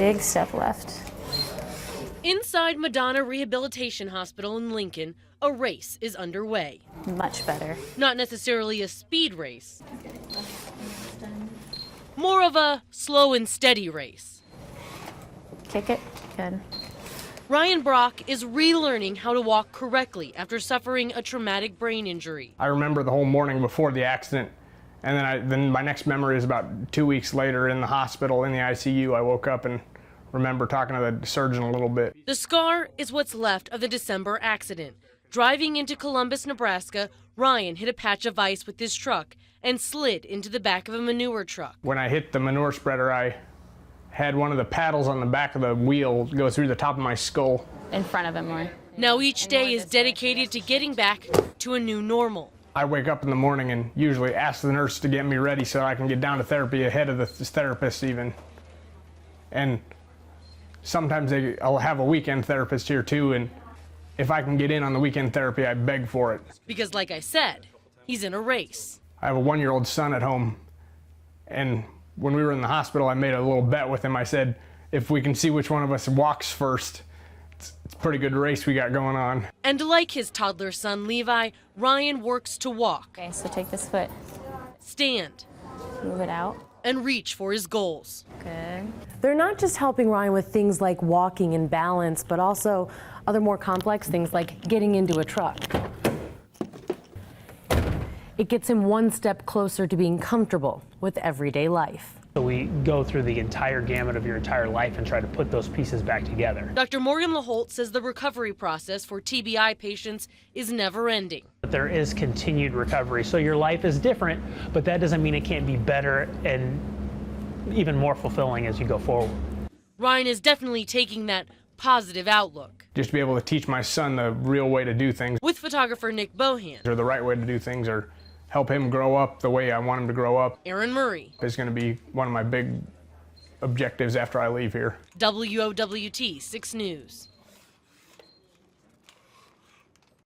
big step left. Inside Madonna Rehabilitation Hospital in Lincoln, a race is underway. Much better. Not necessarily a speed race, more of a slow and steady race. Kick it. Good. Ryan Brock is relearning how to walk correctly after suffering a traumatic brain injury. I remember the whole morning before the accident, and then my next memory is about 2 weeks later in the hospital in the ICU. I woke up and remember talking to the surgeon a little bit. The scar is what's left of the December accident. Driving into Columbus, Nebraska, Ryan hit a patch of ice with his truck and slid into the back of a manure truck. When I hit the manure spreader, I had one of the paddles on the back of the wheel go through the top of my skull. In front of him more. Now each day is dedicated to getting back to a new normal. I wake up in the morning and usually ask the nurse to get me ready so I can get down to therapy ahead of the therapist even. And sometimes I'll have a weekend therapist here too, and if I can get in on the weekend therapy, I beg for it. Because like I said, he's in a race. I have a 1-year-old son at home, and when we were in the hospital, I made a little bet with him. I said, if we can see which one of us walks first, it's a pretty good race we got going on. And like his toddler son, Levi, Ryan works to walk. Okay, so take this foot. Stand. Move it out. And reach for his goals. Good. They're not just helping Ryan with things like walking and balance, but also other more complex things like getting into a truck. It gets him one step closer to being comfortable with everyday life. So we go through the entire gamut of your entire life and try to put those pieces back together. Dr. Morgan LaHolt says the recovery process for TBI patients is never ending. But there is continued recovery, so your life is different, but that doesn't mean it can't be better and even more fulfilling as you go forward. Ryan is definitely taking that positive outlook. Just to be able to teach my son the real way to do things. With photographer Nick Bohan. Or the right way to do things, or help him grow up the way I want him to grow up. Erin Murray. Is going to be one of my big objectives after I leave here. WOWT 6 News.